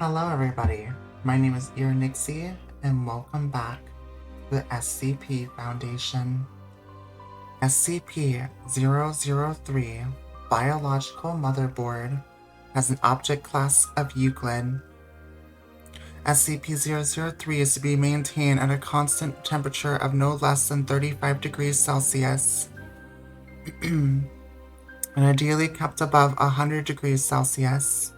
Hello everybody, my name is Nixie and welcome back to the SCP Foundation. SCP-003 Biological Motherboard has an object class of Euclid. SCP-003 is to be maintained at a constant temperature of no less than 35 degrees Celsius and ideally kept above 100 degrees Celsius.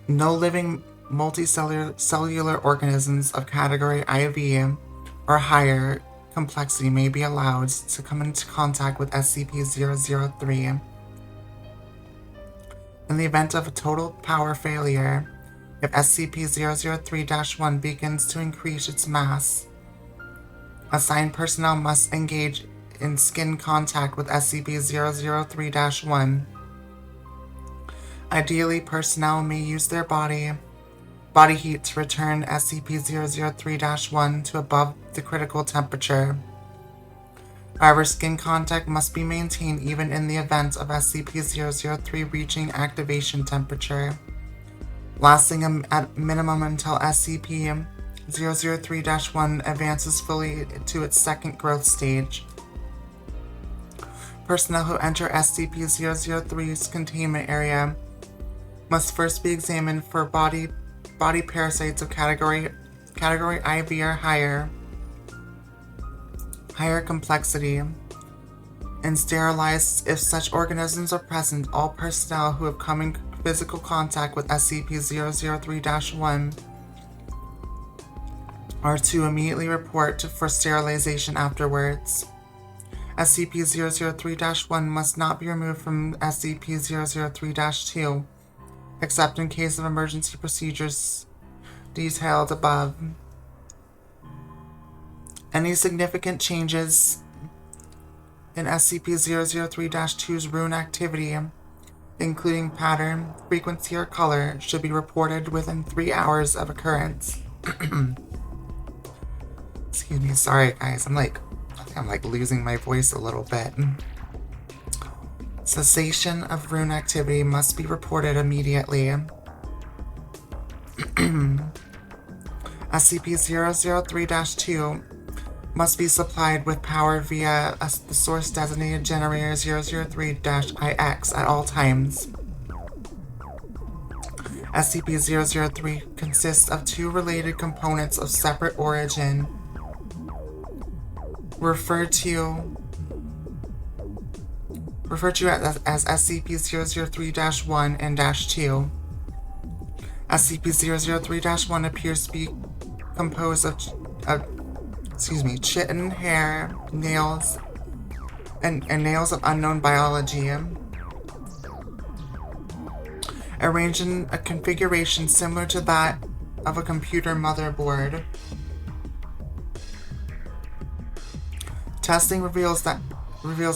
No living multicellular organisms of category IV or higher complexity may be allowed to come into contact with SCP-003. In the event of a total power failure, if SCP-003-1 begins to increase its mass, assigned personnel must engage in skin contact with SCP-003-1. Ideally, personnel may use their body heat to return SCP-003-1 to above the critical temperature. However, skin contact must be maintained even in the event of SCP-003 reaching activation temperature, lasting at minimum until SCP-003-1 advances fully to its second growth stage. Personnel who enter SCP-003's containment area must first be examined for body parasites of category IV or higher complexity, and sterilized if such organisms are present. All personnel who have come in physical contact with SCP-003-1 are to immediately report for sterilization afterwards. SCP-003-1 must not be removed from SCP-003-2, except in case of emergency procedures detailed above. Any significant changes in SCP-003-2's rune activity, including pattern, frequency, or color, should be reported within 3 hours of occurrence. Excuse me, sorry guys, I think I'm losing my voice a little bit. Cessation of rune activity must be reported immediately. SCP-003-2 must be supplied with power via the source-designated generator 003-IX at all times. SCP-003 consists of 2 related components of separate origin, referred to as SCP-003-1 and -2. SCP-003-1 appears to be composed of chitin, hair, nails, and nails of unknown biology, arranged in a configuration similar to that of a computer motherboard. Testing reveals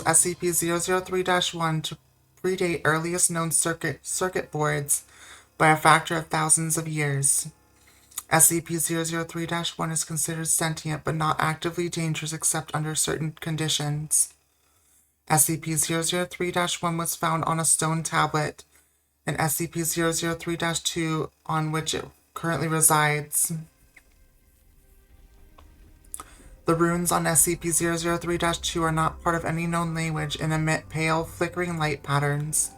SCP-003-1 to predate earliest known circuit boards by a factor of thousands of years. SCP-003-1 is considered sentient but not actively dangerous except under certain conditions. SCP-003-1 was found on a stone tablet in SCP-003-2 on which it currently resides. The runes on SCP-003-2 are not part of any known language and emit pale, flickering light patterns.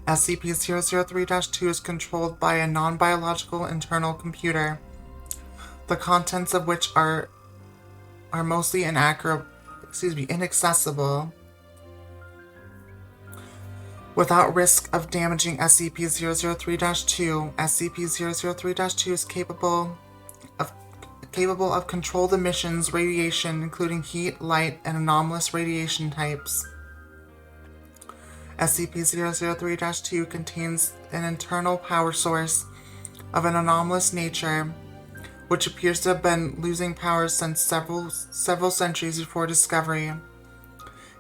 SCP-003-2 is controlled by a non-biological internal computer, the contents of which are mostly inaccessible. Without risk of damaging SCP-003-2, SCP-003-2 is capable of controlled emissions, radiation, including heat, light, and anomalous radiation types. SCP-003-2 contains an internal power source of an anomalous nature, which appears to have been losing power since several centuries before discovery.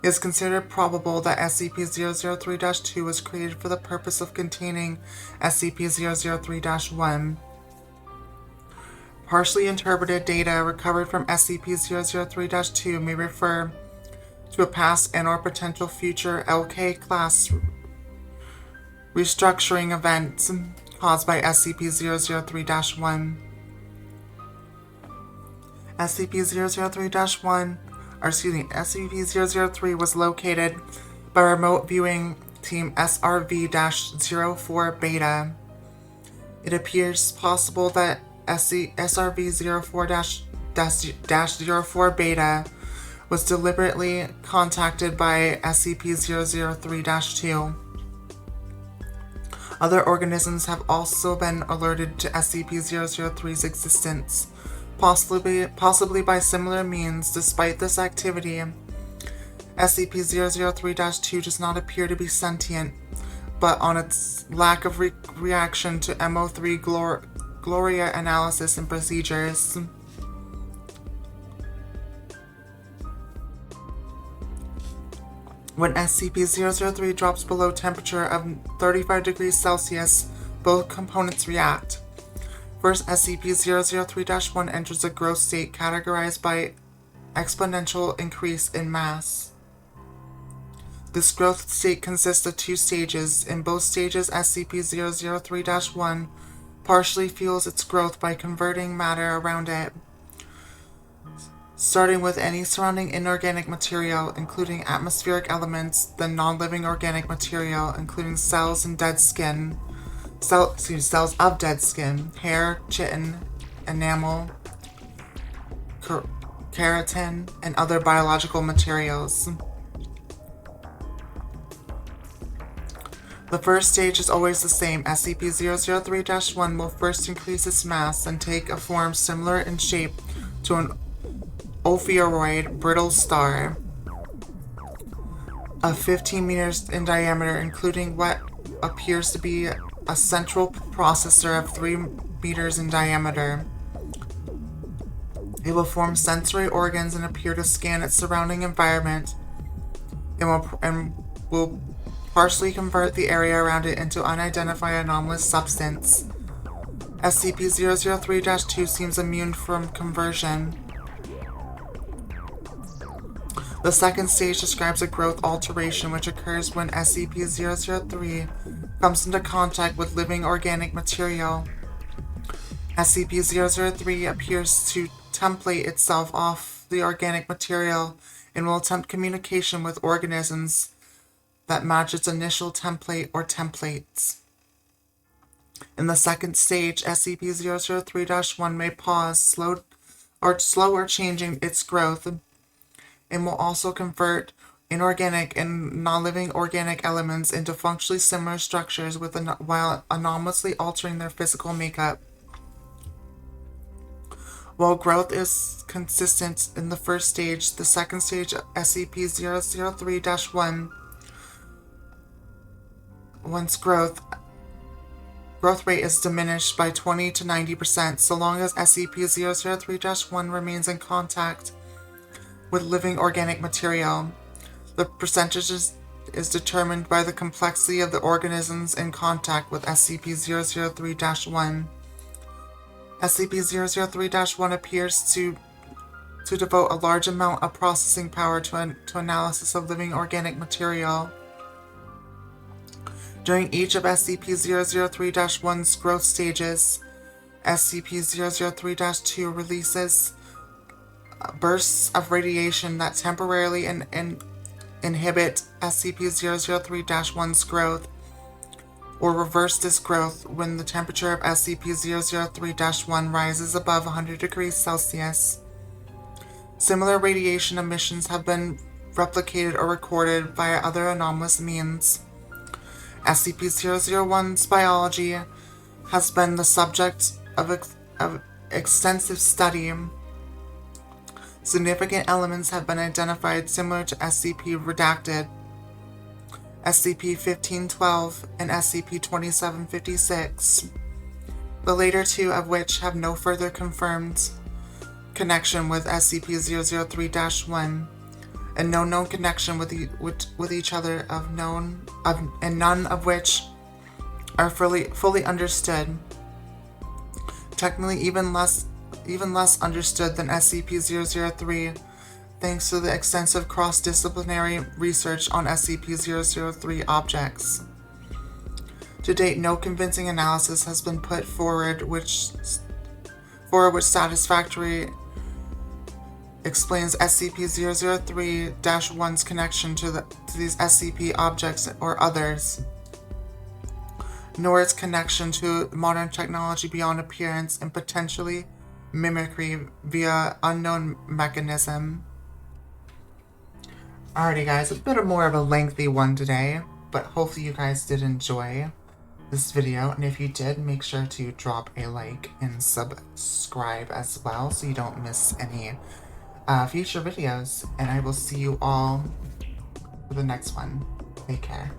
It is considered probable that SCP-003-2 was created for the purpose of containing SCP-003-1. Partially interpreted data recovered from SCP-003-2 may refer to a past and/or potential future LK class restructuring events caused by SCP-003-1. SCP-003 was located by remote viewing team SRV-04 Beta. It appears possible that SRV-04-04 Beta was deliberately contacted by SCP-003-2. Other organisms have also been alerted to SCP-003's existence, possibly by similar means. Despite this activity, SCP-003-2 does not appear to be sentient, but on its lack of reaction to MO3 Gloria analysis and procedures. When SCP-003 drops below temperature of 35 degrees Celsius, both components react. First, SCP-003-1 enters a growth state categorized by exponential increase in mass. This growth state consists of two stages. In both stages, SCP-003-1 partially fuels its growth by converting matter around it, starting with any surrounding inorganic material, including atmospheric elements, then non-living organic material, including cells of dead skin, hair, chitin, enamel, keratin, and other biological materials. The first stage is always the same. SCP-003-1 will first increase its mass and take a form similar in shape to an ophiuroid brittle star of 15 meters in diameter, including what appears to be a central processor of 3 meters in diameter. It will form sensory organs and appear to scan its surrounding environment, and will partially convert the area around it into unidentified anomalous substance. SCP-003-2 seems immune from conversion. The second stage describes a growth alteration which occurs when SCP-003 comes into contact with living organic material. SCP-003 appears to template itself off the organic material and will attempt communication with organisms that match its initial template or templates. In the second stage, SCP-003-1 may pause, slow or changing its growth, and will also convert inorganic and non-living organic elements into functionally similar structures while anomalously altering their physical makeup. While growth is consistent in the first stage, the second stage, SCP-003-1, once growth rate is diminished by 20 to 90%, so long as SCP-003-1 remains in contact with living organic material. The percentage is determined by the complexity of the organisms in contact with SCP-003-1. SCP-003-1 appears to devote a large amount of processing power to analysis of living organic material. During each of SCP-003-1's growth stages, SCP-003-2 releases bursts of radiation that temporarily inhibit SCP-003-1's growth, or reverse this growth when the temperature of SCP-003-1 rises above 100 degrees Celsius. Similar radiation emissions have been replicated or recorded via other anomalous means. SCP-001's biology has been the subject of extensive study. Significant elements have been identified similar to SCP-redacted, SCP-1512, and SCP-2756, the later two of which have no further confirmed connection with SCP-003-1, and no known connection with each other and none of which are fully understood. Technically, even less understood than SCP-003, thanks to the extensive cross-disciplinary research on SCP-003 objects. To date, no convincing analysis has been put forward which satisfactorily explains SCP-003-1's connection to these SCP objects or others, nor its connection to modern technology beyond appearance and potentially mimicry via unknown mechanism. Alrighty guys, a bit more of a lengthy one today, but hopefully you guys did enjoy this video, and if you did, make sure to drop a like and subscribe as well so you don't miss any future videos, and I will see you all for the next one. Take care.